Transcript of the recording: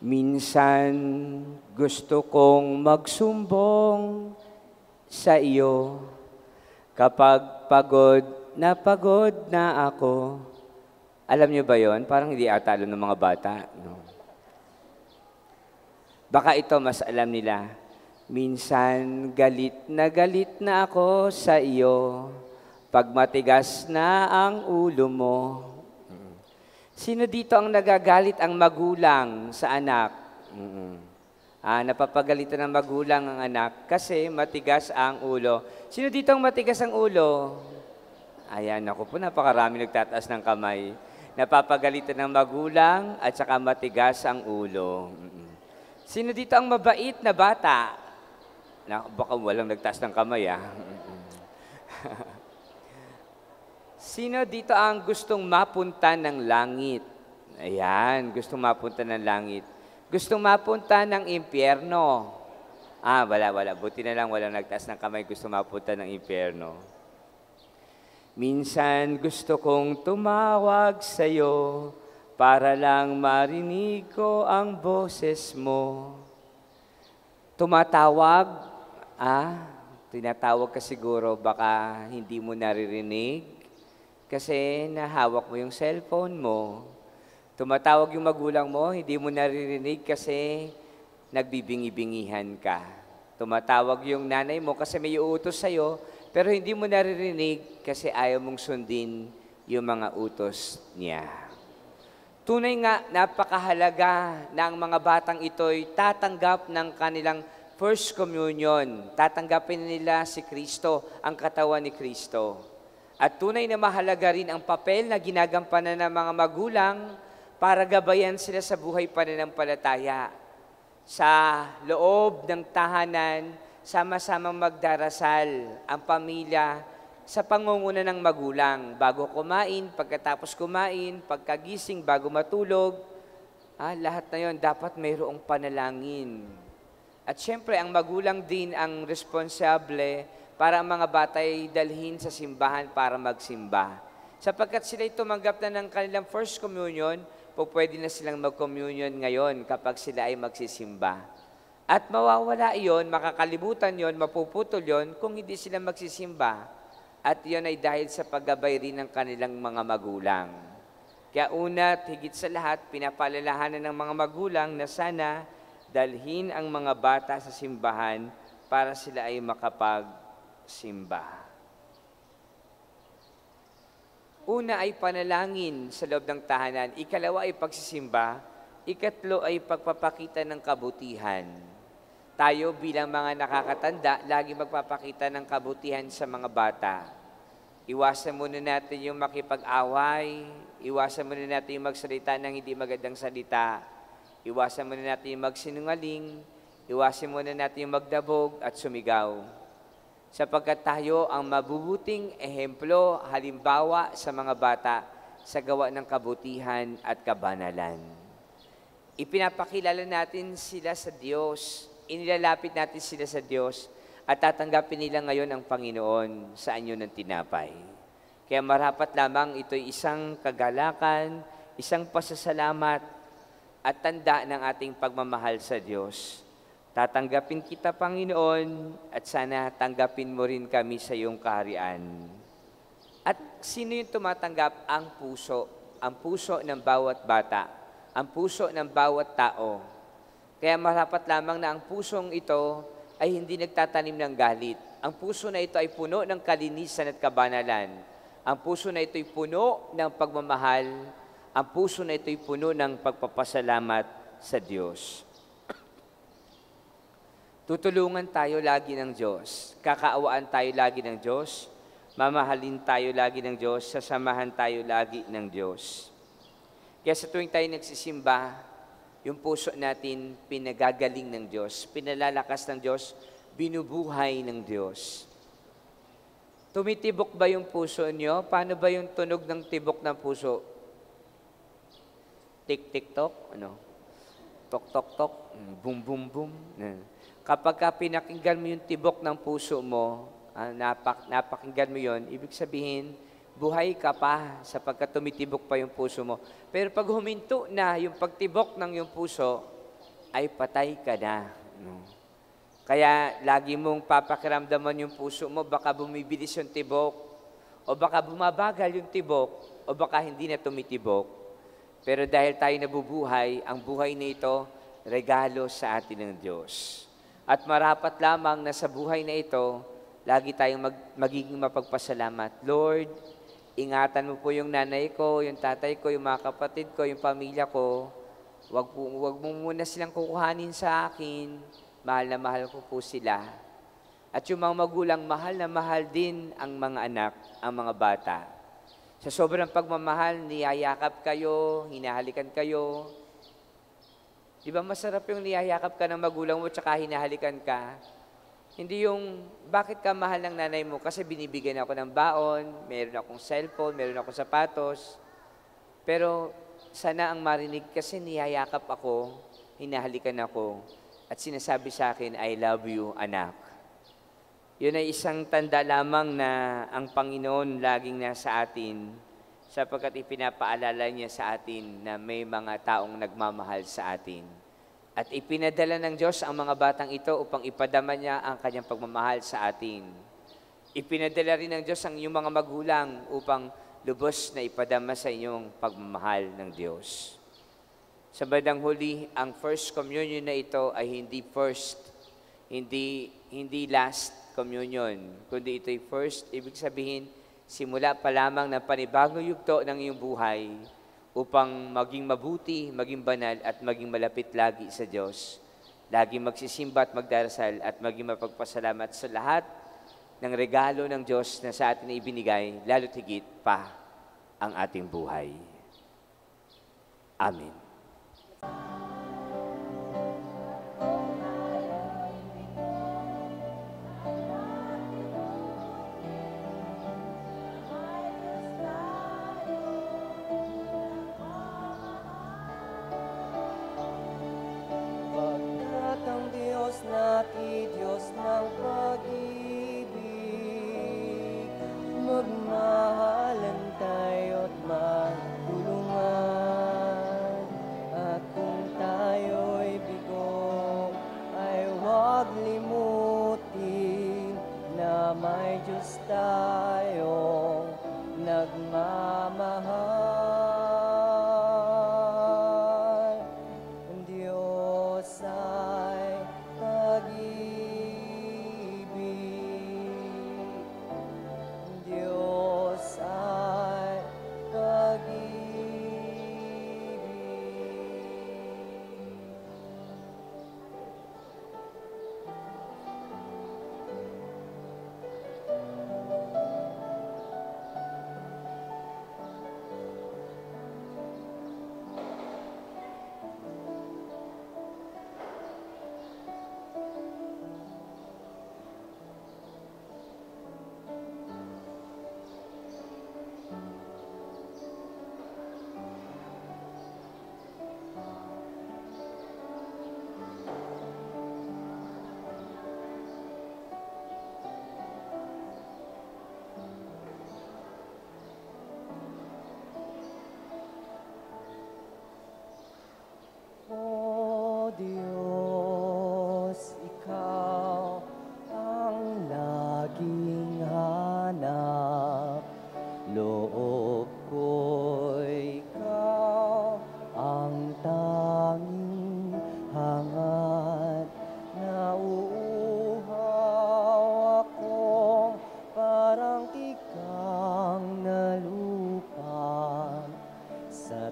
Minsan gusto kong magsumbong sa iyo kapag pagod na ako. Alam niyo ba yon? Parang hindi ata alam ng mga bata. No? Baka ito mas alam nila. Minsan galit na ako sa iyo pag matigas na ang ulo mo. Sino dito ang nagagalit ang magulang sa anak? Napapagalitan ng magulang ang anak kasi matigas ang ulo. Sino dito ang matigas ang ulo? Ayan, ako po, napakarami nagtataas ng kamay. Napapagalitan ng magulang at saka matigas ang ulo. Sino dito ang mabait na bata? Baka walang nagtaas ng kamay, Sino dito ang gustong mapunta ng langit? Ayan, gustong mapunta ng langit. Gustong mapunta ng impyerno. Wala. Buti na lang walang nagtaas ng kamay, gusto mapunta ng impyerno. Minsan gusto kong tumawag sa'yo para lang marinig ko ang boses mo. Tumatawag, tinatawag ka siguro, baka hindi mo naririnig. Kasi nahawak mo yung cellphone mo. Tumatawag yung magulang mo, hindi mo naririnig kasi nagbibingi-bingihan ka. Tumatawag yung nanay mo kasi may utos sa'yo, pero hindi mo naririnig kasi ayaw mong sundin yung mga utos niya. Tunay nga, napakahalaga na ang mga batang ito'y tatanggap ng kanilang First Communion. Tatanggapin nila si Kristo, ang katawan ni Kristo. At tunay na mahalaga rin ang papel na ginagampanan ng mga magulang para gabayan sila sa buhay pananampalataya. Sa loob ng tahanan, sama-samang magdarasal ang pamilya sa pangunguna ng magulang. Bago kumain, pagkatapos kumain, pagkagising, bago matulog, lahat na yon dapat mayroong panalangin. At syempre, ang magulang din ang responsable para ang mga bata ay dalhin sa simbahan para magsimba. Sapagkat sila'y tumanggap na ng kanilang First Communion, pwede na silang mag-communion ngayon kapag sila ay magsisimba. At mawawala iyon, makakalimutan yon, mapuputol yon kung hindi sila magsisimba. At yon ay dahil sa paggabay rin ng kanilang mga magulang. Kaya una at higit sa lahat, pinapalalahanan ng mga magulang na sana dalhin ang mga bata sa simbahan para sila ay makapagsimba. Una ay panalangin sa loob ng tahanan. Ikalawa ay pagsisimba. Ikatlo ay pagpapakita ng kabutihan. Tayo bilang mga nakakatanda, lagi magpapakita ng kabutihan sa mga bata. Iwasan muna natin yung makipag-away. Iwasan muna natin yung magsalita ng hindi magandang salita. Iwasan muna natin yung magsinungaling. Iwasan muna natin yung magdabog at sumigaw. Sapagkat tayo ang mabubuting ehemplo, halimbawa sa mga bata sa gawa ng kabutihan at kabanalan. Ipinapakilala natin sila sa Diyos, inilalapit natin sila sa Diyos, at tatanggapin nila ngayon ang Panginoon sa anyo ng tinapay. Kaya marapat lamang ito'y isang kagalakan, isang pasasalamat, at tanda ng ating pagmamahal sa Diyos. Tatanggapin kita, Panginoon, at sana tanggapin mo rin kami sa iyong kaharian. At sino yung tumatanggap? Ang puso ng bawat bata, ang puso ng bawat tao. Kaya marapat lamang na ang pusong ito ay hindi nagtatanim ng galit. Ang puso na ito ay puno ng kalinisan at kabanalan. Ang puso na ito ay puno ng pagmamahal. Ang puso na ito ay puno ng pagpapasalamat sa Diyos. Tutulungan tayo lagi ng Diyos. Kakaawaan tayo lagi ng Diyos. Mamahalin tayo lagi ng Diyos. Sasamahan tayo lagi ng Diyos. Kaya sa tuwing tayo nagsisimba, yung puso natin pinagagaling ng Diyos, pinalalakas ng Diyos, binubuhay ng Diyos. Tumitibok ba yung puso niyo? Paano ba yung tunog ng tibok ng puso? Tik-tik-tok? Tok-tok-tok? Boom-boom-boom? Kapag pinakinggan mo yung tibok ng puso mo, napakinggan mo yon, ibig sabihin, buhay ka pa sapagkat tumitibok pa yung puso mo. Pero pag huminto na yung pagtibok ng yung puso, ay patay ka na. No? Kaya lagi mong papakiramdaman yung puso mo, baka bumibilis yung tibok, o baka bumabagal yung tibok, o baka hindi na tumitibok. Pero dahil tayo nabubuhay, ang buhay na ito, regalo sa atin ng Diyos. At marapat lamang na sa buhay na ito, lagi tayong magiging mapagpasalamat. Lord, ingatan mo po yung nanay ko, yung tatay ko, yung mga kapatid ko, yung pamilya ko. Wag mo muna silang kukuhanin sa akin. Mahal na mahal ko po sila. At yung mga magulang, mahal na mahal din ang mga anak, ang mga bata. Sa sobrang pagmamahal, niyayakap kayo, hinahalikan kayo. Di ba masarap yung niyayakap ka ng magulang mo tsaka hinahalikan ka? Hindi yung, bakit ka mahal ng nanay mo? Kasi binibigyan ako ng baon, meron akong cellphone, meron akong sapatos. Pero sana ang marinig kasi niyayakap ako, hinahalikan ako, at sinasabi sa akin, I love you, anak. Yun ay isang tanda lamang na ang Panginoon laging nasa atin sapagkat ipinapaalala niya sa atin na may mga taong nagmamahal sa atin. At ipinadala ng Diyos ang mga batang ito upang ipadama niya ang kanyang pagmamahal sa atin. Ipinadala rin ng Diyos ang inyong mga magulang upang lubos na ipadama sa inyong pagmamahal ng Diyos. Sa bandang huli, ang first communion na ito ay hindi first, hindi last communion, kundi ito'y first, ibig sabihin, simula pa lamang ng panibagong yugto ng iyong buhay upang maging mabuti, maging banal, at maging malapit lagi sa Diyos. Lagi magsisimba at magdarasal at maging mapagpasalamat sa lahat ng regalo ng Diyos na sa atin na ibinigay, lalo't higit pa ang ating buhay. Amen. Natin, Diyos ng pag-ibig, magmahalan tayo't magtulungan. At kung tayo'y bigo, ay huwag limutin na may Diyos tayong nagmamahal. Ang Diyos ay pag-ibig. Diyos ay pag-ibig. O Diyos, Ikaw ang laging hanap. Loob ko'y Ikaw ang tanging hangat. Nauuhaw akong parang tikang na lupa sa